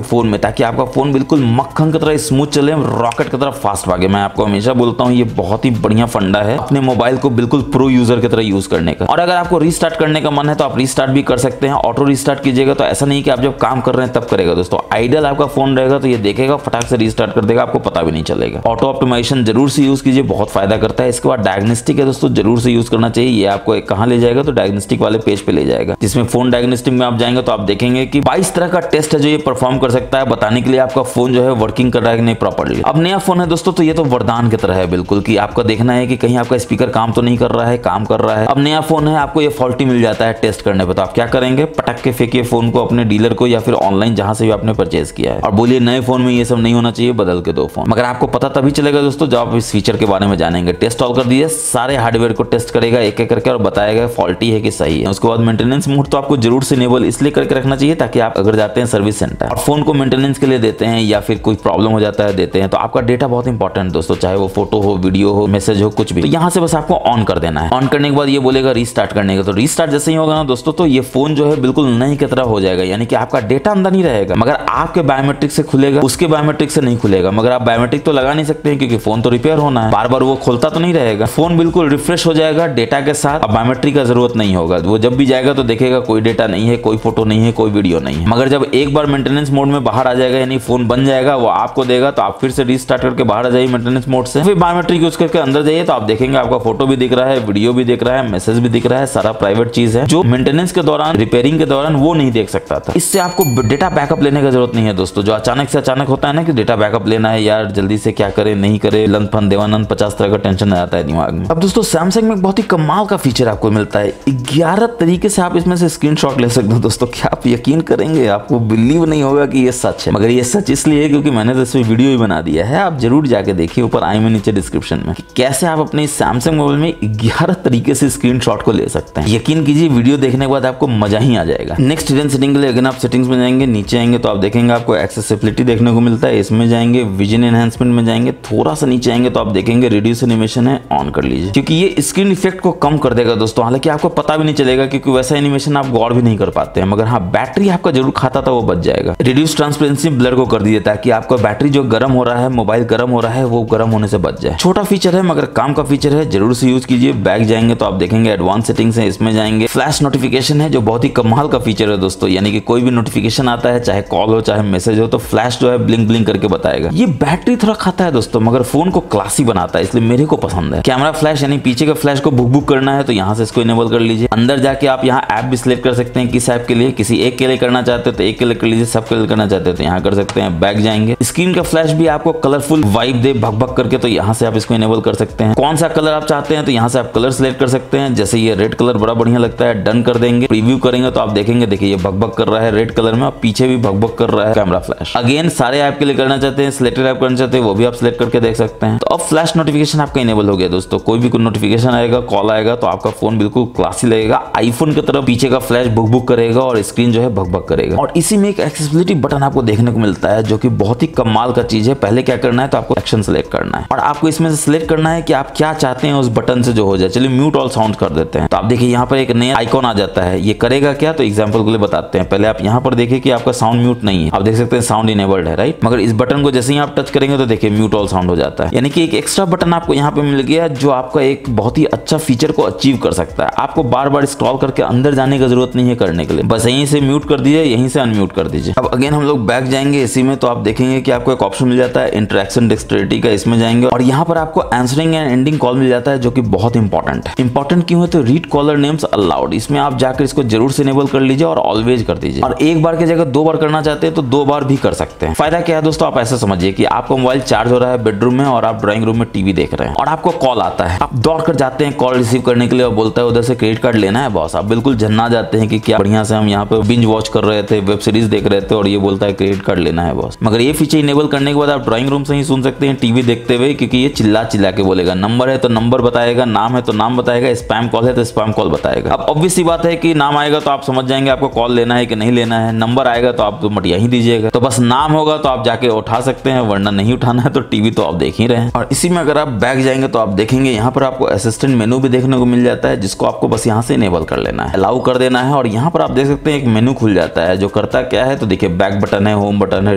फोन में, ताकि आपका फोन बिल्कुल मक्खन की तरह स्मूथ चले, रॉकेट की तरह फास्ट भागे। मैं आपको हमेशा बोलता हूँ ये बहुत ही बढ़िया फंडा है अपने मोबाइल को बिल्कुल प्रो यूजर की तरह यूज करने का। और अगर आपको रीस्टार्ट करने का मन है तो आप रीस्टार्ट भी कर सकते हैं, ऑटो रीस्टार्ट कीजिएगा, तो ऐसा नहीं कि आप जब काम कर रहे हैं तब करेगा दोस्तों। आइडल आपका फोन रहेगा तो ये देखेगा, फटाक से रीस्टार्ट कर देगा, आपको पता भी नहीं चलेगा। ऑटो ऑप्टिमाइजेशन जरूर से यूज कीजिए, बहुत फायदा करता है। इसके बाद डायग्नोस्टिक है दोस्तों, जरूर से यूज करना चाहिए। ये आपको कहां ले जाएगा तो डायग्नोस्टिक वाले पेज पे ले जाएगा, जिसमें फोन डायग्नोस्टिक में आप जाएंगे तो आप देखेंगे कि 22 तरह का टेस्ट है जो ये परफॉर्म कर सकता है, बताने के लिए आपका फोन जो है वर्किंग कर रहा है कि नहीं प्रॉपर्ली। अब नया फोन है दोस्तों तो ये तो वरदान की तरह है बिल्कुल, कि आपका देखना है कि कहीं आपका स्पीकर काम तो नहीं कर रहा है, काम कर रहा है। अब नया फोन है, आपको ये फॉल्टी मिल जाता है टेस्ट करने पे, तो आप क्या करेंगे, पटक के फेंकिए फोन को अपने डीलर को या फिर ऑनलाइन जहां से भी आपने परचेज किया है, और बोलिए नए फोन में ये सब नहीं होना चाहिए, बदल के दो फोन। मगर आपको पता तभी चलेगा दोस्तों जब आप इस फीचर के बारे में जानेंगे। टेस्ट ऑल कर दीजिए, सारे हार्डवेयर को टेस्ट करेगा एक एक करके और बताएगा फॉल्टी है कि सही है। उसके बाद मेंटेनेंस मोड तो आपको जरूर से इनेबल इसलिए करके रखना चाहिए, ताकि आप अगर जाते हैं सर्विस सेंटर और फोन को मेंटेनेंस के लिए देते हैं या फिर कोई प्रॉब्लम हो जाता है देते हैं, तो आपका डेटा बहुत इंपॉर्टेंट दोस्तों, चाहे वो फोटो हो, वीडियो हो, मैसेज हो, कुछ भी, तो यहाँ से बस आपको ऑन कर देना है। ऑन करने के बाद ये बोलेगा रीस्टार्ट करने का, तो रीस्टार्ट जैसे ही होगा ना दोस्तों, तो ये फोन जो है बिल्कुल नई की तरह हो जाएगा, यानी कि आपका डेटा अंदर नहीं रहेगा, मगर आपके बायोमेट्रिक से खुलेगा, उसके बायोमेट्रिक से नहीं खुलेगा। मगर आप बायोमेट्रिक तो लगा नहीं सकते हैं क्योंकि फोन तो रिपेयर होना है, बार बार वो खोलता तो नहीं रहेगा। फोन बिल्कुल रिफ्रेश हो जाएगा डेटा के साथ, अब बायोमेट्रिक का जरूरत नहीं होगा। वो जब भी जाएगा तो देखेगा कोई डेटा नहीं है, कोई फोटो नहीं है, कोई वीडियो नहीं है। मगर जब एक बार मेंटेनेंस मोड में बाहर आ जाएगा, यानी फोन बन जाएगा, वो आपको देगा, तो आप फिर से रीस्टार्ट करके बाहर आ जाइए मेंटेनेंस मोड से, फिर बायोमेट्रिक यूज करके अंदर जाइए, तो आप देखेंगे आपका फोटो भी दिख रहा है, वीडियो भी दिख रहा है, मैसेज भी दिख रहा है, सारा प्राइवेट चीज है जो मेंटेनेंस के दौरान, रिपेयरिंग के दौरान वो नहीं देख सकता था। इससे आपको डेटा बैकअप लेने की जरूरत नहीं है दोस्तों। जो अचानक से अचानक होता है ना कि डेटा बैकअप लेना है यार, जल्दी से क्या करे नहीं करे, लन फन देवानंद 50 तरह का टेंशन आ जाता है दिमाग में। अब दोस्तों सैमसंग में बहुत ही कमाल का फीचर आपको मिलता है, 11 तरीके से आप इसमें से स्क्रीनशॉट ले सकते हो दोस्तों। क्या आप यकीन करेंगे, आपको बिलीव नहीं होगा कि ये सच है, मगर ये सच इसलिए है क्योंकि मैंने तो इसमें वीडियो ही बना दिया है। आप जरूर जाके देखिए, ऊपर आई में नीचे डिस्क्रिप्शन में, कि कैसे आप अपने सैमसंग मोबाइल में 11 तरीके से स्क्रीनशॉट को ले सकते हैं। यकीन कीजिए वीडियो देखने के बाद आपको मजा ही आ जाएगा। नेक्स्ट हिडन सेटिंग के लिए अगर आप सेटिंग्स में जाएंगे, नीचे आएंगे तो आप देखेंगे आपको एक्सेसिबिलिटी देखने को मिलता है, इसमें जाएंगे, विजन एनहांसमेंट में जाएंगे, थोड़ा सा नीचे आएंगे तो आप देखेंगे रिड्यूस एनिमेशन है, ऑन कर लीजिए, क्योंकि ये स्क्रीन इफेक्ट को कम कर देगा दोस्तों। हालांकि आपको पता भी नहीं चलेगा क्योंकि वैसा एनिमेशन आप गौर भी नहीं कर पाते हैं, मगर हाँ बैटरी आपका जरूर खाता था वो बच जाएगा। रिड्यूस ट्रांसपेरेंसी ब्लर को कर दीजिए, ताकि आपका बैटरी जो गर्म हो रहा है, मोबाइल गर्म हो रहा है, वो गर्म होने से बच जाए। छोटा फीचर है मगर काम का फीचर है, जरूर से यूज कीजिए। बैक जाएंगे तो आप देखेंगे एडवांस सेटिंग्स है, इसमें जाएंगे, फ्लैश नोटिफिकेशन है जो बहुत ही कमाल का फीचर है दोस्तों, यानी कि कोई भी नोटिफिकेशन आता है, चाहे कॉल हो चाहे मैसेज हो, तो फ्लैश जो है ब्लिंक ब्लिंक करके बताएगा। ये बैटरी थोड़ा खाता है दोस्तों, मगर फोन को क्लासी बनाता है, इसलिए मेरे को पसंद है। कैमरा फ्लैश यानी पीछे का फ्लैश को बुक बुक करना है तो यहाँ से इसको इनेबल कर लीजिए। अंदर जाके आप यहाँ ऐप भी सिलेक्ट कर सकते हैं, किस ऐप के लिए, किसी एक के लिए करना चाहते हो तो एक के लिए कर लीजिए, सब के लिए करना चाहते हो तो यहाँ कर सकते हैं। बैक जाएंगे, स्क्रीन का फ्लैश भी आपको कलरफुल वाइब दे भक भक करके, तो यहाँ से आप इसको इनेबल कर सकते हैं। कौन सा कलर आप चाहते हैं तो यहाँ से आप कलर सिलेक्ट कर सकते हैं, जैसे ये रेड कलर बड़ा बढ़िया लगता है, डन कर देंगे। प्रीव्यू करेंगे तो आप देखेंगे, देखिए ये भक भक कर रहा है रेड कलर में, और पीछे भी भक भक कर रहा है कैमरा फ्लैश। अगेन सारे ऐप के लिए करना चाहते हैं, सिलेक्टेड ऐप करना चाहते हैं, वो भी आप सिलेक्ट करके देख सकते हैं। तो अब फ्लैश नोटिफिकेशन आपका इनेबल हो गया दोस्तों। कोई भी नोटिफिकेशन आएगा, कॉल आएगा तो आपका फोन बिल्कुल क्लासी लगेगा, आईफोन की तरह पीछे का फ्लैश बुक बुक करेगा, और स्क्रीन जो है भग-भग करेगा। और इसी में एक एक्सेसिबिलिटी बटन आपको देखने को मिलता है जो कि बहुत ही कमाल का चीज है। पहले क्या करना है तो आपको एक्शन सेलेक्ट करना है और आपको इसमें से सिलेक्ट करना है कि आप क्या चाहते हैं उस बटन से जो हो जाए। चलिए म्यूट ऑल साउंड कर देते हैं। तो आप देखिए यहाँ पर एक नया आइकॉन आ जाता है। ये करेगा क्या तो एग्जांपल के लिए बताते हैं। पहले आप यहाँ पर देखिए कि आपका साउंड म्यूट नहीं है, आप देख सकते हैं साउंड इनेबल्ड है, राइट। मगर इस बटन को जैसे ही आप टच करेंगे तो देखिए म्यूट ऑल साउंड हो जाता है। यानी कि एक एक्स्ट्रा बटन आपको यहाँ पे मिल गया जो आपका एक बहुत ही अच्छा फीचर को अचीव कर सकता है। आपको बार बार स्क्रॉल करके अंदर जाने की जरूरत नहीं है करने के लिए, बस यहीं से म्यूट कर दीजिए, यहीं से अनम्यूट कर दीजिए। अब अगेन हम लोग बैक जाएंगे इसी में, तो आप देखेंगे कि आपको एक ऑप्शन मिल जाता है इंटरेक्शन डेक्सटेरिटी का, इसमें जाएंगे और यहाँ पर आपको आंसरिंग एंड एंडिंग कॉल मिल जाता है जो कि बहुत इंपॉर्टेंट है। इंपॉर्टेंट क्यों है तो रीड कॉलर नेम्स अलाउड, इसमें आप जाकर इसको जरूर से इनेबल कर लीजिए और ऑलवेज कर दीजिए। और एक बार की जगह 2 बार करना चाहते हैं तो 2 बार भी कर सकते हैं। फायदा क्या है दोस्तों, आप ऐसा समझिए कि आपका मोबाइल चार्ज हो रहा है बेडरूम में और आप ड्राइंग रूम में टीवी देख रहे हैं और आपको कॉल आता है, आप दौड़ कर जाते हैं कॉल रिसीव करने के लिए और बोलता है उधर से क्रेडिट कार्ड लेना है बॉस। आप बिल्कुल झन्ना जाते हैं कि क्या बढ़िया से हम यहाँ पे बिंज वॉच कर रहे थे, वेब सीरीज देख रहे थे और ये बोलता है क्रेडिट कार्ड लेना है बॉस। मगर ये फीचर इनेबल करने के बाद आप ड्राइंग रूम से ही सुन सकते हैं टीवी देखते हुए, क्योंकि ये चिल्ला चिल्ला के बोलेगा। नंबर है तो नंबर बताएगा, नाम है तो नाम बताएगा, स्पैम कॉल है तो स्पैम कॉल बताएगा। अब ऑब्वियस सी बात है कि नाम आएगा तो आप समझ जाएंगे आपको कॉल लेना है कि नहीं लेना है, नंबर आएगा तो आप तो मटिया ही दीजिएगा। तो बस नाम होगा तो आप जाके उठा सकते हैं, वरना नहीं उठाना है तो टीवी तो आप देख ही रहे हैं। और इसी में अगर आप बैक जाएंगे तो आप देखेंगे यहाँ पर आपको असिस्टेंट मेनू भी देखने को मिल जाता है, जिसको आपको बस यहाँ से इनेबल कर लेना है, अलाउ कर देना है और यहाँ पर आप देख सकते हैं एक मेनू खुल जाता है जो करता क्या है तो देखिए बैक बटन है, होम बटन है,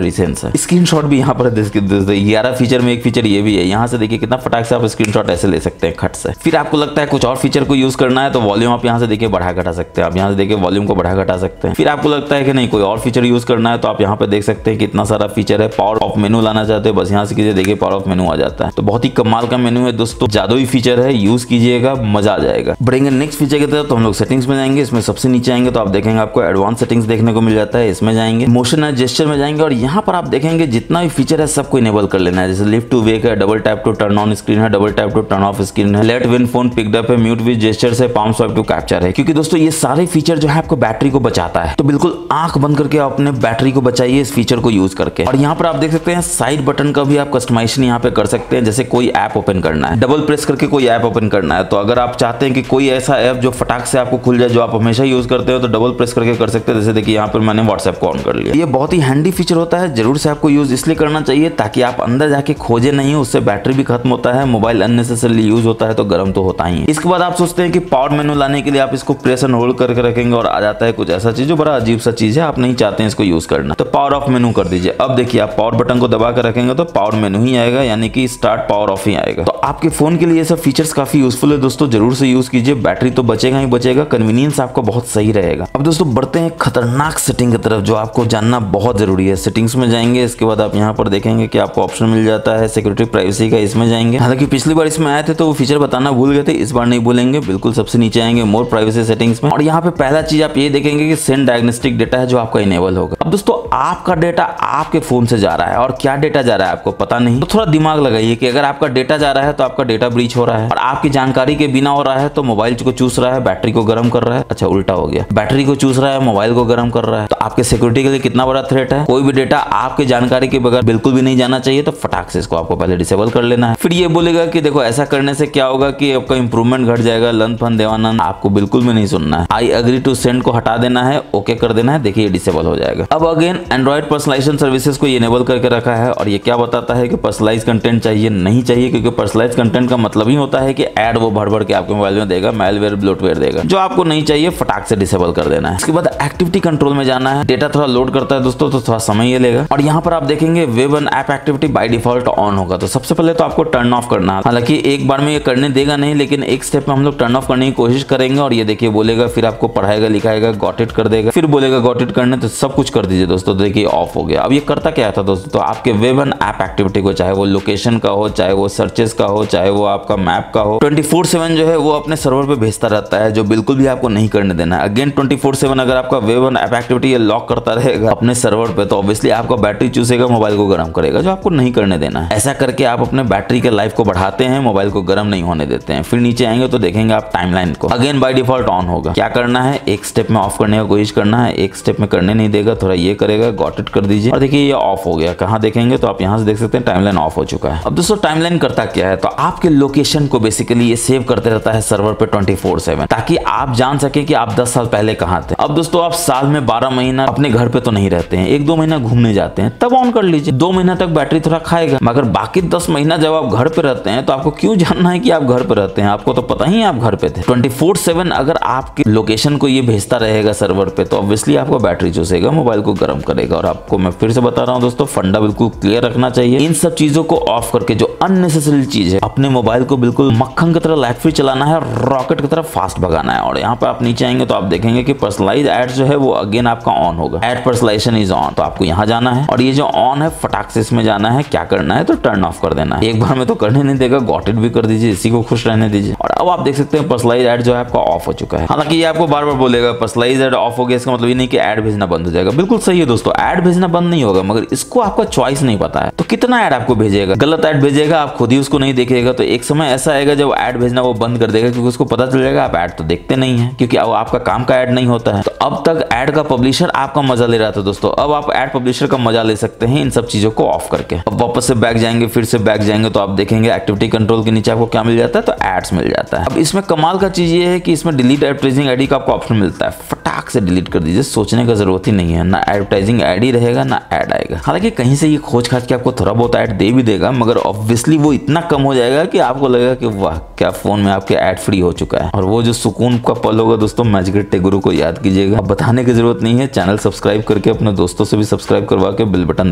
रिसेंस है, स्क्रीनशॉट भी यहाँ पर 11 फीचर में एक फीचर ये भी है। यहाँ से देखिए कितना फटाक से आप स्क्रीनशॉट ऐसे ले सकते हैं खट से। फिर आपको लगता है कुछ और फीचर को यूज करना है तो वॉल्यूम आप यहाँ से देखिए बढ़ा घटा सकते हैं, आप यहाँ से देखिए वॉल्यूम को बढ़ा घटा सकते हैं। फिर आपको लगता है कि नहीं कोई और फीचर यूज करना है तो आप यहाँ पे देख सकते हैं कितना सारा फीचर है। पावर ऑफ मेनू लाना चाहते हैं बस यहाँ से कीजिए, देखिए पावर ऑफ मेनू आ जाता है। तो बहुत ही कमाल का मेनू है दोस्तों, जादुई फीचर है, यूज कीजिएगा, मजा आ जाएगा। बढ़ेंगे नेक्स्ट फीचर की तरफ तो हम लोग सेटिंग्स में जाएंगे। इसमें सबसे नीचे आएंगे तो आप देखेंगे आपको एडवांस सेटिंग्स देखने को मिल जाता है, इसमें जाएंगे, मोशन एंड जेस्चर में जाएंगे और यहाँ पर आप देखेंगे जितना भी फीचर है सबको इनेबल कर लेना है। जैसे लिफ्ट टू वेक है, double tap to turn on screen है, double tap to turn off screen है, late when phone picked up है, म्यूट विद जेस्चर है, पाम स्वाइप टू कैप्चर है। क्योंकि दोस्तों ये सारे फीचर जो है आपको बैटरी को बचाता है, तो बिल्कुल आंख बंद करके अपने बैटरी को बचाइए इस फीचर को यूज करके। और यहाँ पर आप देख सकते हैं साइड बटन का भी आप कस्टमाइजेशन यहाँ पे कर सकते हैं। जैसे कोई ऐप ओपन करना है, डबल प्रेस करके कोई ऐप ओपन करना है, तो अगर आप चाहते हैं कि कोई ऐसा ऐप जो फटाक से आपको खुल जाए जो आप हमेशा यूज करते हो तो डबल प्रेस करके कर सकते हैं। जैसे देखिए यहाँ पर मैंने व्हाट्सएप को ऑन कर लिया। ये बहुत ही हैंडी फीचर होता है, जरूर से आपको यूज इसलिए करना चाहिए ताकि आप अंदर जाके खोजे नहीं, उससे बैटरी भी खत्म होता है, मोबाइल अननेसेसरली यूज होता है तो गर्म तो होता ही है। इसके बाद आप सोचते हैं कि पावर मेनू लाने के लिए आप इसको प्रेस एंड होल्ड करके रखेंगे और आ जाता है कुछ ऐसा चीज जो बड़ा अजीब सा चीज है, आप नहीं चाहते हैं इसको यूज करना, तो पावर ऑफ मेनू कर दीजिए। अब देखिए आप पावर बटन को दबा कर रखेंगे तो पावर मेनू ही आएगा, यानी कि स्टार्ट पावर ऑफ ही आएगा। तो आपके फोन के लिए ये सब फीचर्स काफी यूजफुल है दोस्तों, जरूर से यूज कीजिए, बैटरी तो बचेगा ही बचेगा, कन्वीनियंस आपका बहुत सही रहेगा। अब दोस्तों बढ़ते हैं खतरनाक सेटिंग की तरफ जो आपको जानना बहुत जरूरी है। सेटिंग्स में जाएंगे, इसके बाद आप यहाँ पर देखेंगे कि आपको ऑप्शन मिल जाता है सिक्योरिटी प्राइवेसी का, इसमें जाएंगे। हालांकि पिछली बार इसमें आए थे तो वो फीचर बताना भूल गए थे, इस बार नहीं भूलेंगे, बिल्कुल सबसे नीचे आएंगे मोर प्राइवेसी सेटिंग्स में और यहाँ पे पहला चीज आप ये देखेंगे कि सेंड डायग्नोस्टिक डेटा है जो आपका इनेबल होगा। अब दोस्तों आपका डेटा आपके फोन से जा रहा है और क्या डेटा जा रहा है आपको पता नहीं, तो थोड़ा दिमाग लगाइए कि अगर आपका डेटा जा रहा है तो आपका डेटा ब्रीच हो रहा है और आपकी जानकारी के बिना हो रहा है तो मोबाइल को चूस रहा है, बैटरी को गर्म कर रहा है। अच्छा उल्टा हो गया, बैटरी को चूस रहा है, मोबाइल को गर्म कर रहा है। तो आपके सिक्योरिटी के लिए कितना बड़ा थ्रेट है। कोई भी डेटा आपके जानकारी के बगैर बिल्कुल भी नहीं जाना चाहिए, तो फटाक से इसको आपको पहले डिसेबल कर लेना है। फिर ये बोलेगा कि देखो ऐसा करने से क्या होगा कि आपका इंप्रूवमेंट घट जाएगा, लन फन देवानंद, आपको बिल्कुल भी नहीं सुनना है। आई एग्री टू सेंड को हटा देना है, ओके कर देना है, देखिए डिसेबल हो जाएगा। अब अगेन एंड्रॉइड पर्सनलाइजेशन सर्विसेज को ये इनेबल करके रखा है और ये क्या बताता है कि पर्सनलाइज कंटेंट चाहिए नहीं चाहिए, क्योंकि पर्सनलाइज कंटेंट का मतलब ही होता है कि ऐड वो भर भर के आपके मोबाइल में देगा, मेलवेयर ब्लोटवेयर देगा, जो आपको नहीं चाहिए फटाक से डिसेबल कर देना है। इसके बाद एक्टिविटी कंट्रोल में जाना है। डेटा थोड़ा लोड करता है दोस्तों तो थोड़ा समय ये लेगा और यहाँ पर आप देखेंगे web and app activity by default on होगा, तो सबसे पहले तो आपको टर्न ऑफ करना है। हालांकि एक बार में ये करने देगा नहीं, लेकिन एक स्टेप में हम लोग टर्न ऑफ करने की कोशिश करेंगे और ये देखिए बोलेगा, फिर आपको पढ़ाएगा लिखाएगा, गॉट इट कर देगा, फिर बोलेगा गॉट इट करने, तो सब कुछ कर दीजिए दोस्तों। देखिए ऑफ हो गया। अब ये करता क्या था दोस्तों, तो आपके वेब एंड ऐप एक्टिविटी को, चाहे वो लोकेशन का हो, चाहे वो सर्चेस का हो, चाहे वो आपका मैप का हो, 24/7 जो है वो अपने सर्वर पे भेजता रहता है, जो बिल्कुल भी आपको नहीं करने देना है। अगेन 24/7 अगर आपका वेब एंड ऐप एक्टिविटी ये लॉक करता रहेगा अपने सर्वर पे, तो ऑब्वियसली आपका बैटरी चूसेगा, मोबाइल को गर्म करेगा, जो आपको नहीं करने देना है। ऐसा करके आप अपने बैटरी के लाइफ को बढ़ाते हैं, मोबाइल को गर्म नहीं होने देते हैं। फिर नीचे आएंगे तो देखेंगे आप टाइमलाइन को, अगेन बाय डिफॉल्ट ऑन होगा। क्या करना है, एक स्टेप में ऑफ करने की कोशिश करना है, एक स्टेप में करने नहीं देगा, थोड़ा ये करेगा, गॉट इट कर दीजिए और देखिए ये ऑफ हो गया। कहाँ देखेंगे तो आप यहाँ से देख सकते हैं टाइमलाइन ऑफ हो चुका है। अब दोस्तों टाइमलाइन करता क्या है, तो आपके लोकेशन को बेसिकली ये सेव करते रहता है सर्वर पे 24/7, ताकि आप जान सके कि आप 10 साल पहले कहाँ थे। अब दोस्तों आप साल में 12 महीना अपने घर पे तो नहीं रहते हैं, 1-2 महीना घूमने जाते हैं, तब ऑन कर लीजिए। 2 महीना तक बैटरी थोड़ा खाएगा, मगर बाकी 10 महीना जब आप घर पे रहते हैं तो आपको क्यों जानना है कि आप घर पे रहते हैं? आपको तो पता ही है आप घर पे थे। 24/7 अगर आपकी लोकेशन को ये भेजता रहेगा सर्वर पे तो ऑब्वियसली आपको बैटरी चूसेगा, मोबाइल को गर्म करेगा। और आपको मैं फिर से बता रहा हूँ दोस्तों, फंडा बिल्कुल क्लियर रखना चाहिए। इन सब चीजों को ऑफ करके जो अननेसेसरी चीज है, अपने मोबाइल को बिल्कुल मक्खन की तरह लाइट फ्री चलाना है, रॉकेट की तरह फास्ट भगाना है। और यहाँ पे आप नीचे आएंगे तो आप देखेंगे कि पर्सनलाइज एड जो है वो अगेन आपका ऑन होगा। एड पर्सनलाइजेशन इज ऑन, तो आपको यहाँ जाना है और ये जो ऑन है फटाक से इसमें जाना है। क्या करना है तो टर्न ऑफ कर देना है। एक बार में तो करने नहीं देगा, गॉट इट भी कर दीजिए, इसी को खुश रहने दीजिए। और अब आप देख सकते हैं पर्सनलाइज एड जो है आपका ऑफ हो चुका है। हालांकि ये आपको बार बार बोलेगा पर्सनलाइज एड ऑफ हो गया, इसका मतलब ये नहीं कि एड भेजना बंद हो जाएगा। बिल्कुल सही है दोस्तों, एड भेजना बंद नहीं होगा, मगर इसको आपका चॉइस नहीं पता है तो कितना एड आपको भेजेगा। गलत एड भेजेगा, आप खुद ही उसको नहीं देखेगा, तो एक समय ऐसा आएगा जब एड भेजना वो बंद कर देगा, क्योंकि उसको पता चल जाएगा आप एड तो देखते नहीं है, क्योंकि अब आपका काम का एड नहीं होता है। तो अब तक एड का पब्लिशर आपका मजा ले रहा था दोस्तों, अब आप एड पब्लिशर का मजा ले सकते हैं इन सब चीजों को ऑफ करके। अब वापस से बैक जाएंगे, फिर से बैक जाएंगे तो आप देखेंगे एक्टिविटी कंट्रोल के नीचे आपको क्या मिल जाता है तो एड्स मिल जाता है। अब इसमें कमाल का चीज ये है कि इसमें डिलीट एडवर्टाइजिंग आईडी का आपको ऑप्शन मिलता है, फटाक से डिलीट कर दीजिए, सोचने का जरूरत ही नहीं है। ना एडवर्टाइजिंग आईडी रहेगा ना एड आएगा। हालांकि कहीं से ये खोज खाज के आपको थोड़ा बहुत ऐड दे भी देगा, मगर ऑब्वियसली वो इतना कम हो जाएगा कि आपको लगेगा कि वाह क्या फोन में आपके ऐड फ्री हो चुका है। और वो जो सुकून का पल होगा दोस्तों, मैजिक गुरु को याद कीजिएगा। अब बताने की जरूरत नहीं है, चैनल सब्सक्राइब करके अपने दोस्तों से भी सब्सक्राइब करवा के बेल बटन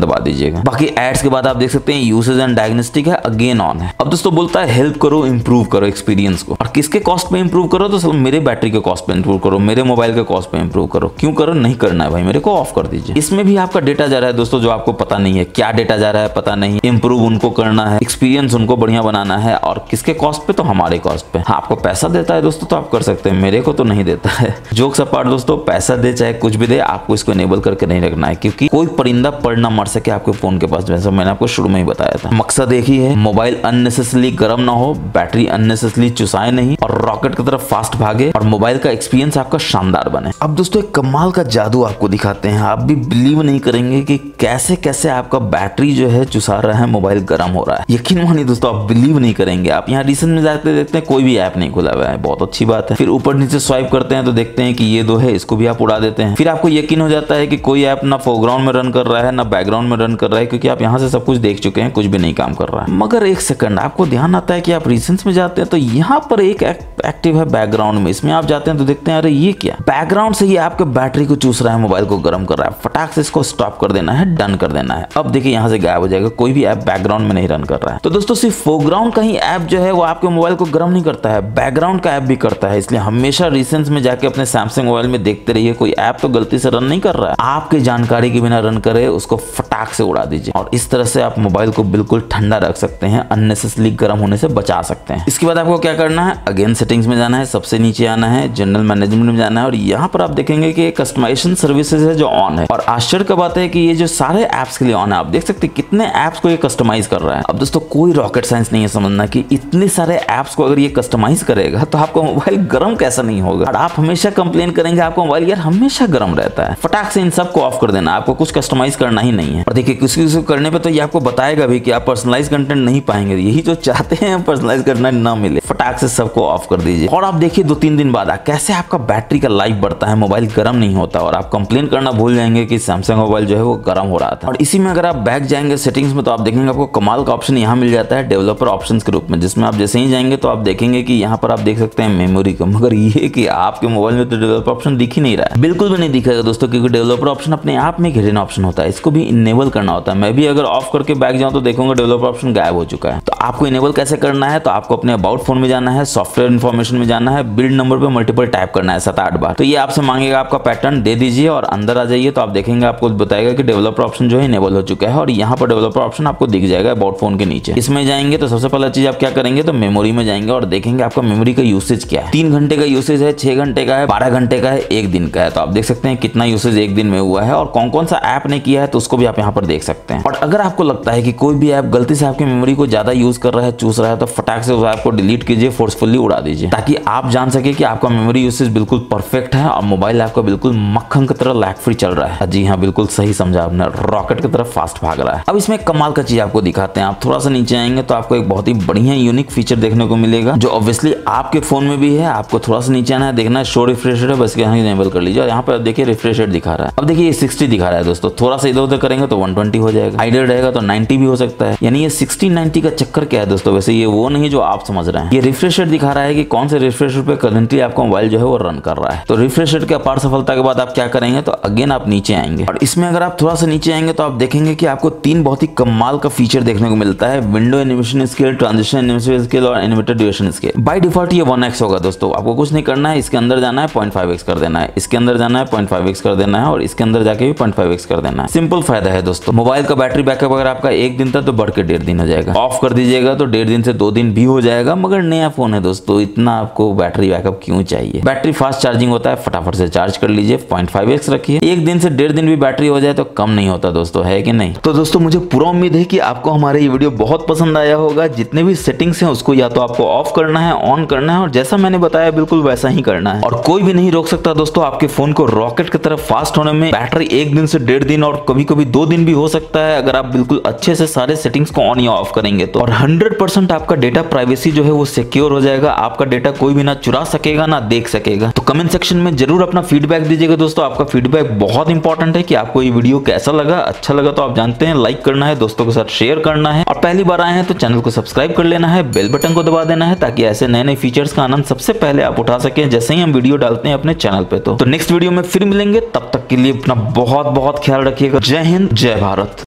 दबा दीजिएगा। बाकी एड्स के बाद आप देख सकते हैं यूसेज एंड डायग्नोस्टिक है, अगेन ऑन है। अब दोस्तों बोलता है हेल्प करो, इंप्रूव करो एक्सपीरियंस को। और किसके कॉस्ट पे इंप्रूव करो तो मेरे बैटरी के कॉस्ट पे इंप्रूव करो, मेरे मोबाइल के कॉस्ट पे इंप्रूव करो। क्यों करो? नहीं करना है भाई, मेरे को ऑफ कर दीजिए। इसमें भी आपका डेटा जा रहा है दोस्तों, जो आपको पता नहीं है क्या डेटा जा रहा है, पता नहीं। इंप्रूव उनको करना है, एक्सपीरियंस उनको बढ़िया बनाना है, और किसके कॉस्ट पे तो हमारे कॉस्ट पे। हाँ, आपको पैसा देता है दोस्तों तो आप कर सकते हैं, मेरे को तो नहीं देता है। जोक्स अपार्ट दोस्तों, पैसा दे चाहे कुछ भी दे, आपको इसको इनेबल करके नहीं रखना है, क्योंकि कोई परिंदा पड़ ना मर सके आपके फोन के पास, जैसा मैंने आपको शुरू में ही बताया था। मकसद एक ही है, मोबाइल अननेसेसरली गर्म ना हो, बैटरी अननेसेसरली चुसाए नहीं, और रॉकेट की तरफ फास्ट भागे, और मोबाइल का एक्सपीरियंस आपका शानदार बने। अब दोस्तों एक कमाल का जादू आपको दिखाते हैं, आप भी बिलीव नहीं करेंगे कि कैसे कैसे आपका बैटरी जो है चुसा रहा है, मोबाइल गर्म हो रहा है। यकीन मानिए दोस्तों, आप बिलीव नहीं करेंगे। आप यहाँ रिसेंट में जाते देखते हैं कोई भी ऐप नहीं खुला हुआ है, बहुत अच्छी बात है। फिर ऊपर नीचे स्वाइप करते हैं तो देखते हैं कि ये दो है, इसको भी आप उड़ा देते हैं। फिर आपको यकीन हो जाता है कि कोई ऐप ना फोरग्राउंड में रन कर रहा है ना बैकग्राउंड में रन कर रहा है, क्योंकि आप यहाँ से सब कुछ देख चुके हैं, कुछ भी नहीं काम कर रहा है। मगर एक सेकंड, आपको ध्यान आता है कि आप रिसेंट्स में जाते हैं तो यहाँ पर एक एक्टिव है बैकग्राउंड में, इसमें आप जाते हैं तो देखते हैं अरे ये क्या, बैकग्राउंड से ये आपके बैटरी को चूस रहा है, मोबाइल को गर्म कर रहा है। फटाक से इसको स्टॉप कर देना है, डन कर देना है। अब देखिए यहाँ से गायब हो जाएगा, कोई भी ऐप बैकग्राउंड में नहीं रन कर रहा है। तो दोस्तों सिर्फ फोरग्राउंड का ही ऐप जो है वो आपके मोबाइल को गर्म नहीं करता है, बैकग्राउंड का ऐप भी करता है। इसलिए हमेशा रिसेंट्स में जाके अपने सैमसंग मोबाइल में देखते रहिए, कोई ऐप तो गलती से रन नहीं कर रहा है, आपके जानकारी के बिना रन करे, उसको फटाक से उड़ा दीजिए। और इस तरह से आप मोबाइल को बिल्कुल ठंडा रख सकते हैं, अननेसेसरली गर्म होने से बचा सकते हैं। इसके बाद आपको क्या करना है, अगेन सेटिंग्स में जाना है, सबसे नीचे आना है, जनरल मैनेजमेंट में जाना है, और यहाँ पर आप देखेंगे कि कस्टमाइजेशन सर्विसेज है जो ऑन है। और आश्चर्य की बात है कि ये जो सारे ऐप्स के लिए ऑन है, आप देख सकते हैं कितने ऐप्स को ये कस्टमाइज कर रहा है। अब दोस्तों कोई रॉकेट साइंस नहीं है समझना कि इतने सारे ऐप्स को अगर ये कस्टमाइज करेगा तो आपका मोबाइल गर्म कैसा नहीं होगा। और आप हमेशा कंप्लेन करेंगे आपका मोबाइल यार हमेशा गर्म रहता है। फटाक से इन सबको ऑफ कर देना, आपको कुछ कस्टमाइज करना ही नहीं है। और देखिए किसी को करने पे तो ये आपको बताएगा भी कि आप पर्सनलाइज कंटेंट नहीं पाएंगे, यही जो चाहते हैं पर्सनलाइज करना ना मिले। फटाक से सबको ऑफ कर दीजिए। और आप देखिए 2-3 दिन बाद कैसे आपका बैटरी का लाइफ बढ़ता है, मोबाइल गर्म नहीं होता, और आप कंप्लेन करना भूल जाएंगे कि सैमसंग मोबाइल जो है वो गर्म हो रहा था। और इसी में अगर आप बैक जाएंगे सेटिंग्स में तो आप देखेंगे आपको कमाल का ऑप्शन यहाँ मिल जाता है डेवलपर ऑप्शंस के रूप में, जिसमें आप जैसे ही जाएंगे तो आप देखेंगे कि यहाँ पर आप देख सकते हैं मेमोरी का, मगर ये कि आपके मोबाइल में तो डेवलपर ऑप्शन दिख ही नहीं रहा है, बिल्कुल भी नहीं दिखेगा दोस्तों, क्योंकि डेवलपर ऑप्शन अपने आप में हिडन ऑप्शन होता है, इसको भी इनेबल करना होता है। मैं भी अगर ऑफ करके बैक जाऊँ तो देखूंगा डेवलपर ऑप्शन गायब हो चुका है। तो आपको इनेबल कैसे करना है, तो आपको अपने अबाउट फोन में जाना है, सॉफ्टवेयर इन्फॉर्मेशन में जाना है, बिल्ड नंबर पे मल्टीपल टाइप करना है 7-8 बार। तो ये आपसे मांगेगा, आपका पैटर्न दे दीजिए और अंदर आ जाइए, तो आप देखेंगे आपको बताएगा कि डेवलपर ऑप्शन जो है इनेबल हो चुका है। और यहाँ पर डेवलपर ऑप्शन आपको दिख जाएगा अबाउट फोन के नीचे। इसमें जाएंगे तो सबसे पहला चीज आप क्या करेंगे, तो मेमोरी में जाएंगे और देखेंगे आपका मेमोरी का यूसेज क्या है। 3 घंटे का यूसेज है, 6 घंटे का है, 12 घंटे का है, 1 दिन का है। तो आप देख सकते हैं कितना यूसेज 1 दिन में हुआ है, और कौन कौन सा ऐप ने किया है तो उसको भी आप यहाँ पर देख सकते हैं। और अगर आपको लगता है कि कोई भी ऐप गलती से आपकी मेमोरी को ज्यादा यूज कर रहा है, चूस रहा है, तो फटाक से उस ऐप को डिलीट कीजिए, फोर्सफुली उड़ा दीजिए, ताकि आप जान सके कि आपका मेमोरी यूसेज बिल्कुल परफेक्ट है और मोबाइल आपका बिल्कुल मक्खन की तरह लैग फ्री चल रहा है। जी हाँ, बिल्कुल सही समझा आपने, रॉकेट की तरफ फास्ट भाग रहा है। अब इसमें कमाल का चीज आपको दिखाते हैं। आप थोड़ा सा नीचे आएंगे तो आपको एक बहुत ही बढ़िया यूनिक फीचर देखने को मिलेगा, जो ऑब्वियसली आपके फोन में भी है। आपको थोड़ा सा नीचे आना है, देखना है शो रिफ्रेशर है, बस यहाँ इनेबल कर लीजिए और यहाँ पे आप देखिए रिफ्रेश रेट दिखा रहा है। अब देखिए 60 दिखा रहा है दोस्तों, थोड़ा सा इधर उधर करेंगे तो 120 हो जाएगा, आइडियल रहेगा तो 90 भी हो सकता है। यानी ये 60-90 का चक्कर क्या है दोस्तों, वैसे ये वो नहीं जो आप समझ रहे हैं। ये रिफ्रेश रेट दिखा रहा है कि कौन से रिफ्रेश रेट पे करंटली आपका मोबाइल जो है वो रन कर रहा है। तो रिफ्रेश रेट के अपार सफलता के बाद आप क्या करेंगे, तो अगेन आप नीचे आएंगे और इसमें अगर आप थोड़ा सा नीचे आएंगे तो आप देखेंगे कि आपको 3 बहुत ही कमाल का फीचर देखने को मिलता है, window animation scale, transition animation scale और animated duration scale. By default ये 1x होगा दोस्तों, आपको कुछ नहीं करना है, इसके अंदर जाना है 0.5x कर देना है, इसके अंदर जाना है 0.5x कर देना है और इसके अंदर जाके भी 0.5x कर देना है। सिंपल फायदा है दोस्तों। मोबाइल का बैटरी बैकअप अगर आपका 1 दिन था तो बढ़ के 1.5 दिन हो जाएगा, ऑफ कर दीजिएगा तो 1.5 दिन से 2 दिन भी हो जाएगा। मगर नया फोन है दोस्तों, इतना आपको बैटरी बैकअप क्यों चाहिए। बैटरी फास्ट चार्जिंग होता है, फटाफट से चार्ज कर लीजिए, 0.5x रखिए, 1 दिन से 1.5 दिन भी बैटरी हो जाए तो कम नहीं होता दोस्तों, है कि नहीं। तो दोस्तों मुझे पूरा उम्मीद है कि आपको हमारा ये वीडियो बहुत पसंद आया होगा। जितने भी सेटिंग्स हैं उसको या तो आपको ऑफ करना है, ऑन करना है और जैसा मैंने बताया बिल्कुल वैसा ही करना है। और कोई भी नहीं रोक सकता दोस्तों आपके फोन को रॉकेट की तरफ फास्ट होने में। बैटरी 1 दिन से 1.5 दिन और कभी कभी 2 दिन भी हो सकता है अगर आप बिल्कुल अच्छे से सारे सेटिंग्स को ऑन या ऑफ करेंगे तो। और 100% आपका डेटा प्राइवेसी जो है वो सिक्योर हो जाएगा, आपका डेटा कोई भी ना चुरा सकेगा ना देख सकेगा। तो कमेंट सेक्शन में जरूर अपना फीडबैक दीजिएगा दोस्तों, आपका फीडबैक बहुत इंपॉर्टेंट है कि आपको ये वीडियो कैसा लगा। अच्छा लगा तो आप जानते हैं लाइक करना है, दोस्तों के साथ शेयर करना है और पहली बार आए हैं तो चैनल को सब्सक्राइब कर लेना है, बेल बटन को दबा देना है ताकि ऐसे नए नए फीचर्स का आनंद सबसे पहले आप उठा सकें जैसे ही हम वीडियो डालते हैं अपने चैनल पे। तो नेक्स्ट वीडियो में फिर मिलेंगे, तब तक के लिए अपना बहुत बहुत ख्याल रखिएगा। जय हिंद, जय भारत।